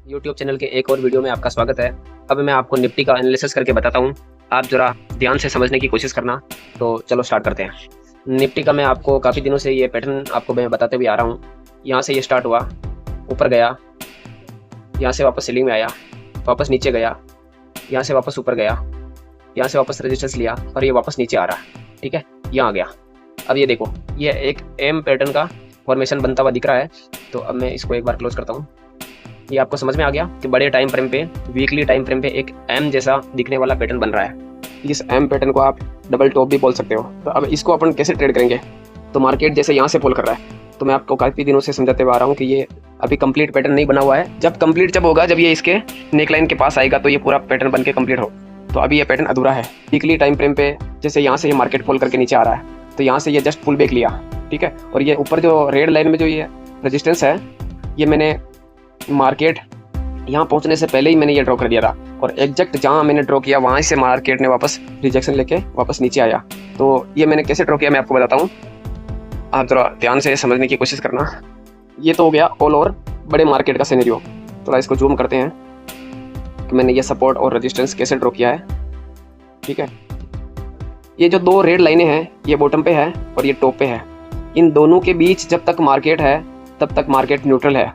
YouTube channel के एक और वीडियो में आपका स्वागत है। अब मैं आपको निफ्टी का एनालिसिस करके बताता हूँ। आप जरा ध्यान से समझने की कोशिश करना। तो चलो स्टार्ट करते हैं। निफ्टी का मैं आपको काफ़ी दिनों से ये पैटर्न आपको मैं बताते हुए आ रहा हूँ। यहाँ से ये स्टार्ट हुआ, ऊपर गया, यहाँ से वापस सेलिंग में आया, वापस नीचे गया, यहाँ से वापस ऊपर गया, यहाँ से वापस रेजिस्टेंस लिया और ये वापस नीचे आ रहा है। ठीक है, यहाँ आ गया। अब ये देखो, ये एक एम पैटर्न का फॉर्मेशन बनता हुआ दिख रहा है। तो अब मैं इसको एक बार क्लोज करता हूँ। ये आपको समझ में आ गया कि बड़े टाइम फ्रेम पे, वीकली टाइम फ्रेम पे एक एम जैसा दिखने वाला पैटर्न बन रहा है। इस एम पैटर्न को आप डबल टॉप भी बोल सकते हो। तो अब इसको अपन कैसे ट्रेड करेंगे? तो मार्केट जैसे यहाँ से फॉल कर रहा है, तो मैं आपको काफ़ी दिनों से समझाते हुए आ रहा हूँ कि ये अभी कंप्लीट पैटर्न नहीं बना हुआ है। जब कंप्लीट जब होगा, जब ये इसके नेकलाइन के पास आएगा, तो ये पूरा पैटर्न बन के कंप्लीट हो। तो अभी ये पैटर्न अधूरा है। वीकली टाइम फ्रेम पे जैसे यहाँ से ये मार्केट फॉल करके नीचे आ रहा है, तो यहाँ से ये जस्ट पुल बैक लिया। ठीक है, और ये ऊपर जो रेड लाइन में जो ये रेजिस्टेंस है, ये मैंने मार्केट यहाँ पहुँचने से पहले ही मैंने ये ड्रॉ कर दिया था। और एग्जैक्ट जहाँ मैंने ड्रॉ किया वहाँ से मार्केट ने वापस रिजेक्शन लेके वापस नीचे आया। तो ये मैंने कैसे ड्रॉ किया मैं आपको बताता हूँ, आप थोड़ा ध्यान से समझने की कोशिश करना। ये तो हो गया ऑल ओवर बड़े मार्केट का सिनेरियो। थोड़ा इसको जूम करते हैं कि मैंने ये सपोर्ट और रेजिस्टेंस कैसे ड्रॉ किया है। ठीक है, ये जो दो रेड लाइनें हैं, ये बॉटम पे है और ये टॉप पे है। इन दोनों के बीच जब तक मार्केट है तब तक मार्केट न्यूट्रल है।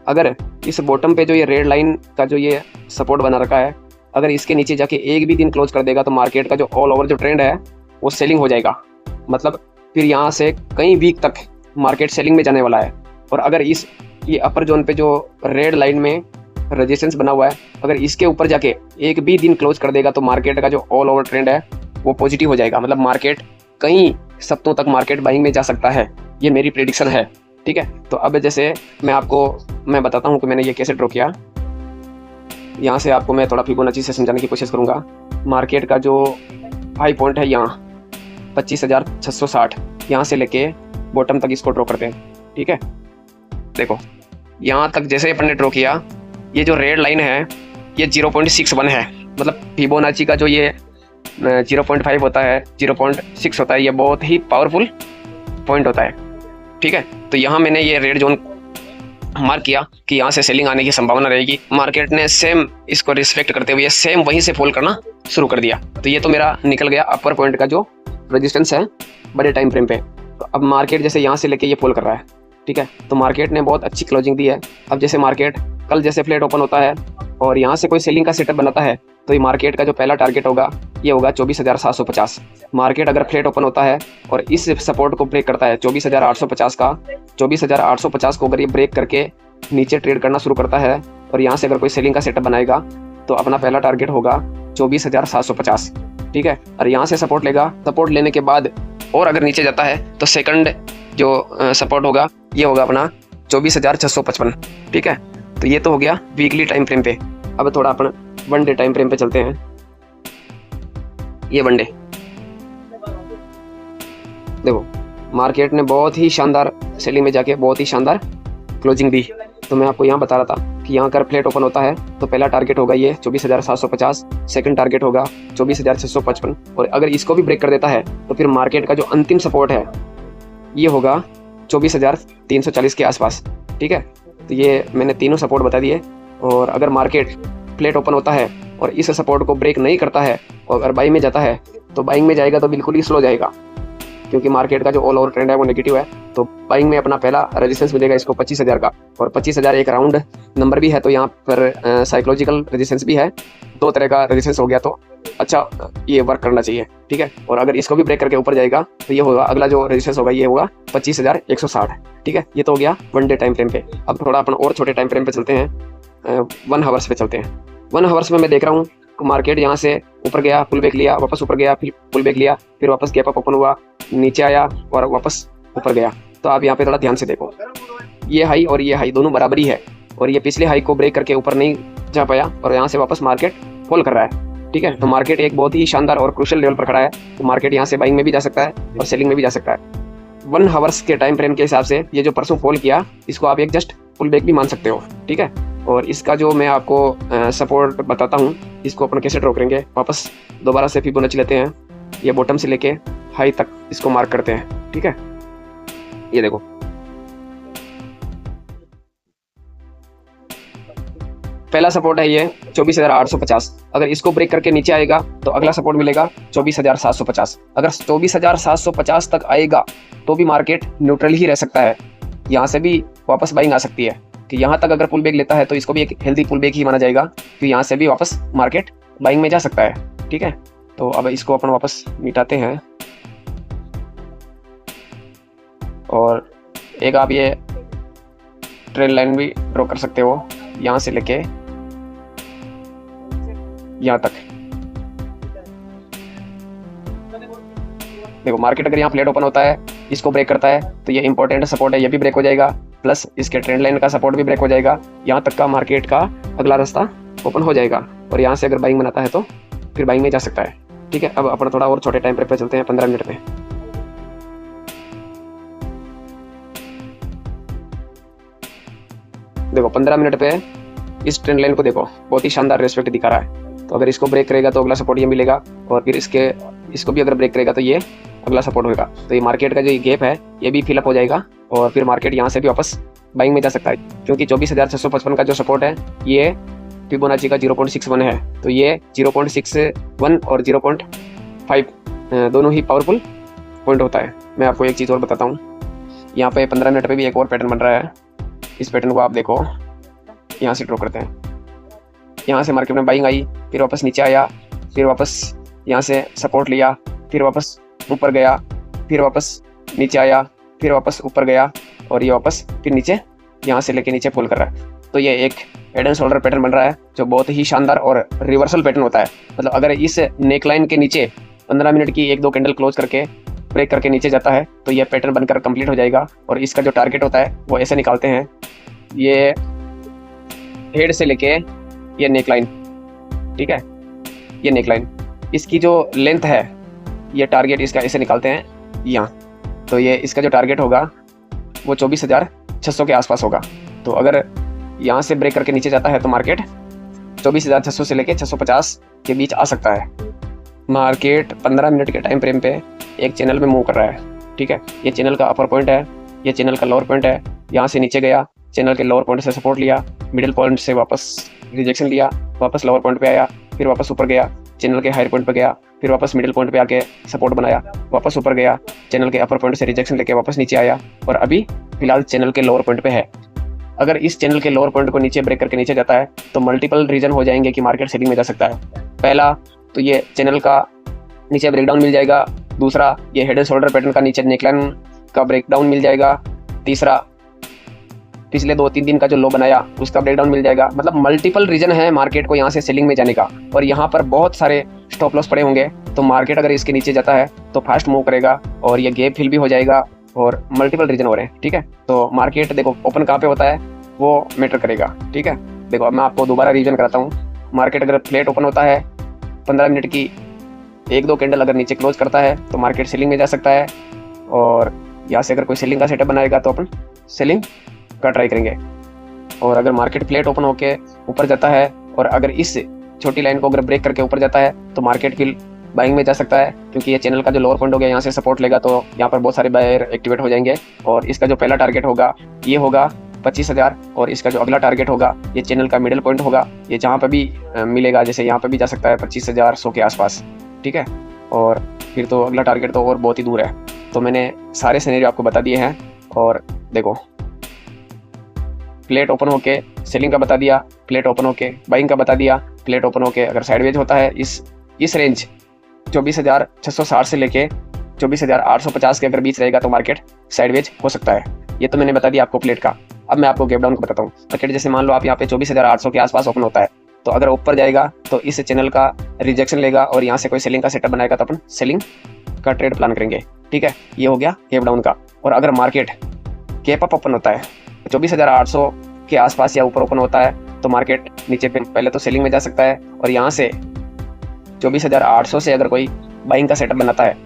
अगर इस बॉटम पे जो ये रेड लाइन का जो ये सपोर्ट बना रखा है, अगर इसके नीचे जाके एक भी दिन क्लोज कर देगा, तो मार्केट का जो ऑल ओवर जो ट्रेंड है वो सेलिंग हो जाएगा। मतलब फिर यहाँ से कई वीक तक मार्केट सेलिंग में जाने वाला है। और अगर इस ये अपर जोन पे जो रेड लाइन में रेजिस्टेंस बना हुआ है, अगर इसके ऊपर जाके एक भी दिन क्लोज कर देगा, तो मार्केट का जो ऑल ओवर ट्रेंड है वो पॉजिटिव हो जाएगा। मतलब मार्केट कई सप्ताहों तक मार्केट बाइंग में जा सकता है। ये मेरी प्रेडिक्शन है। ठीक है, तो अब जैसे मैं बताता हूँ कि मैंने ये कैसे ड्रॉ किया। यहाँ से आपको मैं थोड़ा फिबोनाची से समझाने की कोशिश करूँगा। मार्केट का जो हाई पॉइंट है यहाँ 25,660, यहाँ से लेके बॉटम तक इसको ड्रॉ करते हैं। ठीक है, देखो यहाँ तक जैसे अपन ने ड्रॉ किया, ये जो रेड लाइन है ये 0.61 है। मतलब फिबोनाची का जो ये 0.5 होता है, 0.6 होता है, ये बहुत ही पावरफुल पॉइंट होता है। ठीक है, तो यहाँ मैंने ये रेड जोन मार्क किया कि यहाँ से सेलिंग आने की संभावना रहेगी। मार्केट ने सेम इसको रिस्पेक्ट करते हुए सेम वहीं से फॉल करना शुरू कर दिया। तो ये तो मेरा निकल गया अपर पॉइंट का जो रेजिस्टेंस है बड़े टाइम फ्रेम पे। तो अब मार्केट जैसे यहाँ से लेके ये फॉल कर रहा है। ठीक है, तो मार्केट ने बहुत अच्छी क्लोजिंग दी है। अब जैसे मार्केट कल जैसे फ्लैट ओपन होता है और यहाँ से कोई सेलिंग का सेटअप बनाता है, तो ये मार्केट का जो पहला टारगेट होगा ये होगा 24,750। मार्केट अगर फ्लैट ओपन होता है और इस सपोर्ट को ब्रेक करता है 24,850 का, 24,850 को अगर ये ब्रेक करके नीचे ट्रेड करना शुरू करता है और यहाँ से अगर कोई सेलिंग का सेटअप बनाएगा, तो अपना पहला टारगेट होगा 24,750। ठीक है, और यहाँ से सपोर्ट लेगा। सपोर्ट लेने के बाद और अगर नीचे जाता है तो सेकंड जो सपोर्ट होगा ये होगा अपना 24,655। ठीक है, तो ये तो हो गया वीकली टाइम फ्रेम पे। अब थोड़ा अपन वन डे टाइम फ्रेम पे चलते हैं। ये वन डे देखो, मार्केट ने बहुत ही शानदार सेलिंग में जाके बहुत ही शानदार क्लोजिंग दी। तो मैं आपको यहाँ बता रहा था कि यहाँ अगर फ्लैट ओपन होता है तो पहला टारगेट होगा ये 24,750, सेकंड टारगेट होगा 24,655, और अगर इसको भी ब्रेक कर देता है तो फिर मार्केट का जो अंतिम सपोर्ट है ये होगा 24,340 के आसपास। ठीक है, तो ये मैंने तीनों सपोर्ट बता दिए। और अगर मार्केट फ्लैट ओपन होता है और इस सपोर्ट को ब्रेक नहीं करता है और अगर बाइंग में जाता है, तो बाइंग में जाएगा तो बिल्कुल ही स्लो जाएगा, क्योंकि मार्केट का जो ऑल ओवर ट्रेंड है वो नेगेटिव है। तो बाइंग में अपना पहला रेजिस्टेंस मिलेगा इसको 25,000 का, और 25,000 एक राउंड नंबर भी है, तो यहाँ पर साइकोलॉजिकल रेजिस्टेंस भी है। दो तरह का रेजिस्टेंस हो गया, तो अच्छा ये वर्क करना चाहिए। ठीक है, और अगर इसको भी ब्रेक करके ऊपर जाएगा तो ये होगा अगला जो रेजिस्टेंस होगा ये होगा 25,160। ठीक है, ये तो हो गया वन डे टाइम फ्रेम पे। अब थोड़ा अपन और छोटे टाइम फ्रेम पे चलते हैं, 1 आवर्स पे चलते हैं। 1 आवर्स में मैं देख रहा हूँ मार्केट यहाँ से ऊपर गया, पुल बैक लिया, वापस ऊपर गया, फिर पुल बैक लिया, फिर वापस गैप अप ओपन हुआ, नीचे आया और वापस ऊपर गया। तो आप यहाँ पे थोड़ा ध्यान से देखो, ये हाई और ये हाई दोनों बराबरी है, और ये पिछले हाई को ब्रेक करके ऊपर नहीं जा पाया और यहाँ से वापस मार्केट फॉल कर रहा है। ठीक है, तो मार्केट एक बहुत ही शानदार और क्रूशियल लेवल पर खड़ा है। तो मार्केट यहाँ से बाइंग में भी जा सकता है और सेलिंग में भी जा सकता है। 1 आवर्स के टाइम फ्रेम के हिसाब से ये जो परसों फॉल किया, इसको आप एक जस्ट पुल बैक भी मान सकते हो। ठीक है, और इसका जो मैं आपको सपोर्ट बताता हूँ, इसको अपन कैसे ड्रॉ करेंगे। वापस दोबारा से फिबोनाची लेते हैं, ये बॉटम से लेके हाई तक इसको मार्क करते हैं। ठीक है, ये देखो पहला सपोर्ट है ये 24,850। अगर इसको ब्रेक करके नीचे आएगा तो अगला सपोर्ट मिलेगा 24,750। अगर 24,750 तक आएगा तो भी मार्केट न्यूट्रल ही रह सकता है, यहाँ से भी वापस बाइंग आ सकती है कि यहाँ तक अगर पुल बैक लेता है तो इसको भी एक हेल्दी पुल बैक ही माना जाएगा कि यहाँ से भी वापस मार्केट बाइंग में जा सकता है। ठीक है, तो अब इसको अपन वापस मिटाते हैं और एक आप ये ट्रेंड लाइन भी ड्रॉ कर सकते हो यहाँ से लेके यहाँ तक। देखो मार्केट अगर यहाँ फ्लैट ओपन होता है, इसको ब्रेक करता है तो ये इंपॉर्टेंट सपोर्ट है, ये भी ब्रेक हो जाएगा, प्लस इसके ट्रेंड लाइन का सपोर्ट भी ब्रेक हो जाएगा। यहाँ तक का मार्केट का अगला रास्ता ओपन हो जाएगा और यहाँ से अगर बाइंग बनाता है तो फिर बाइंग में जा सकता है। ठीक है, अब अपन थोड़ा और छोटे टाइम पे चलते हैं, 15 मिनट पे। देखो 15 मिनट पे इस ट्रेंड लाइन को देखो, बहुत ही शानदार रेस्पेक्ट दिखा रहा है। तो अगर इसको ब्रेक करेगा तो अगला सपोर्ट ये मिलेगा और फिर इसको भी अगर ब्रेक करेगा तो ये अगला सपोर्ट होगा। तो ये मार्केट का जो गैप है ये भी फिलअप हो जाएगा और फिर मार्केट यहाँ से भी वापस बाइंग में जा सकता है, क्योंकि 24,655 का जो सपोर्ट है ये फिबोनाची का 0.61 है। तो ये 0.61 और 0.5 दोनों ही पावरफुल पॉइंट होता है। मैं आपको एक चीज़ और बताता हूँ, यहाँ पे 15 मिनट पे भी एक और पैटर्न बन रहा है। इस पैटर्न को आप देखो, यहाँ से ड्रॉ करते हैं। यहाँ से मार्केट में बाइंग आई, फिर वापस नीचे आया, फिर वापस यहाँ से सपोर्ट लिया, फिर वापस ऊपर गया, फिर वापस नीचे आया, फिर वापस ऊपर गया और ये वापस फिर नीचे, यहाँ से लेके नीचे पुल कर रहा है। तो ये एक हेड एंड शोल्डर पैटर्न बन रहा है जो बहुत ही शानदार और रिवर्सल पैटर्न होता है। मतलब अगर इस नेकलाइन के नीचे 15 मिनट की 1-2 कैंडल क्लोज करके ब्रेक करके नीचे जाता है तो ये पैटर्न बनकर कंप्लीट हो जाएगा और इसका जो टारगेट होता है वो ऐसे निकालते हैं, ये हेड से लेके ये नेकलाइन। ठीक है, ये नेकलाइन, इसकी जो लेंथ है ये टारगेट इसका ऐसे निकालते हैं यहाँ। तो ये इसका जो टारगेट होगा वो 24,600 के आसपास होगा। तो अगर यहाँ से ब्रेक करके नीचे जाता है तो मार्केट 24,600 से लेके 650 के बीच आ सकता है। मार्केट 15 मिनट के टाइम फ्रेम पे एक चैनल में मूव कर रहा है। ठीक है, ये चैनल का अपर पॉइंट है, ये चैनल का लोअर पॉइंट है। यहाँ से नीचे गया, चैनल के लोअर पॉइंट से सपोर्ट लिया, मिडिल पॉइंट से वापस रिजेक्शन लिया, वापस लोअर पॉइंट पे आया, फिर वापस ऊपर गया, चैनल के हायर पॉइंट पे गया, फिर वापस मिडिल पॉइंट पे आके सपोर्ट बनाया, वापस ऊपर गया, चैनल के अपर पॉइंट से रिजेक्शन लेके वापस नीचे आया और अभी फिलहाल चैनल के लोअर पॉइंट पे है। अगर इस चैनल के लोअर पॉइंट को नीचे ब्रेक करके नीचे जाता है तो मल्टीपल रीजन हो जाएंगे कि मार्केट सेलिंग में जा सकता है। पहला तो ये चैनल का नीचे ब्रेकडाउन मिल जाएगा, दूसरा ये हेड एंड शोल्डर पैटर्न का नीचे नेकलाइन का ब्रेकडाउन मिल जाएगा, तीसरा पिछले 2-3 दिन का जो लो बनाया उसका ब्रेकडाउन मिल जाएगा। मतलब मल्टीपल रीजन है मार्केट को यहाँ से सेलिंग में जाने का और यहाँ पर बहुत सारे स्टॉप लॉस पड़े होंगे। तो मार्केट अगर इसके नीचे जाता है तो फास्ट मूव करेगा और ये गैप फिल भी हो जाएगा और मल्टीपल रीजन हो रहे हैं। ठीक है, तो मार्केट देखो ओपन कहाँ पे होता है वो मैटर करेगा। ठीक है, देखो अब मैं आपको दोबारा रीजन कराता हूँ। मार्केट अगर फ्लैट ओपन होता है, 15 मिनट की 1-2 कैंडल अगर नीचे क्लोज करता है तो मार्केट सेलिंग में जा सकता है और यहाँ से अगर कोई सेलिंग का सेटअप बनाएगा तो अपन सेलिंग का ट्राई करेंगे। और अगर मार्केट फ्लैट ओपन होके ऊपर जाता है और अगर इस छोटी लाइन को अगर ब्रेक करके ऊपर जाता है तो मार्केट फिर बाइंग में जा सकता है, क्योंकि ये चैनल का जो लोअर पॉइंट हो गया यहाँ से सपोर्ट लेगा तो यहाँ पर बहुत सारे बायर एक्टिवेट हो जाएंगे और इसका जो पहला टारगेट होगा ये होगा 25,000 और इसका जो अगला टारगेट होगा ये चैनल का मिडिल पॉइंट होगा, ये जहाँ पर भी मिलेगा, जैसे यहाँ पर भी जा सकता है 25,100 के आसपास। ठीक है, और फिर तो अगला टारगेट तो और बहुत ही दूर है। तो मैंने सारे सिनेरियो आपको बता दिए हैं और देखो फ्लैट ओपन होके सेलिंग का बता दिया, फ्लैट ओपन होके बाइंग का बता दिया, फ्लैट ओपन होके अगर साइडवेज होता है इस रेंज 24,660 से लेके 24,850 के अगर बीच रहेगा तो मार्केट साइडवेज हो सकता है। ये तो मैंने बता दिया आपको फ्लैट का। अब मैं आपको गैप डाउन को बताता हूँ। मार्केट जैसे मान लो आप यहाँ पे 24,800 के आसपास ओपन होता है तो अगर ऊपर जाएगा तो इस चैनल का रिजेक्शन लेगा और यहाँ से कोई सेलिंग का सेटअप बनाएगा तो अपन सेलिंग का ट्रेड प्लान करेंगे। ठीक है, ये हो गया गैप डाउन का। और अगर मार्केट गैप अप ओपन होता है 24,800 के आसपास या ऊपर ओपन होता है तो मार्केट नीचे पे पहले तो सेलिंग में जा सकता है और यहाँ से 24,800 से अगर कोई बाइंग का सेटअप बनाता है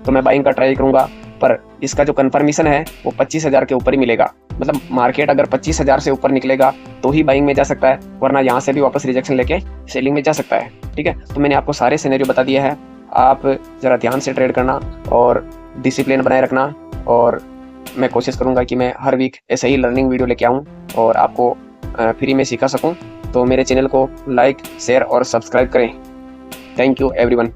तो मैं बाइंग का ट्राई करूंगा, पर इसका जो कंफर्मेशन है वो 25,000 के ऊपर ही मिलेगा। मतलब मार्केट अगर 25,000 से ऊपर निकलेगा तो ही बाइंग में जा सकता है, वरना यहाँ से भी वापस रिजेक्शन लेके सेलिंग में जा सकता है। ठीक है, तो मैंने आपको सारे सिनेरियो बता दिए हैं। आप ज़रा ध्यान से ट्रेड करना और डिसिप्लिन बनाए रखना और मैं कोशिश करूंगा कि मैं हर वीक ऐसे ही लर्निंग वीडियो लेके आऊँ और आपको फ्री में सिखा सकूं, तो मेरे चैनल को लाइक, शेयर और सब्सक्राइब करें। Thank you everyone.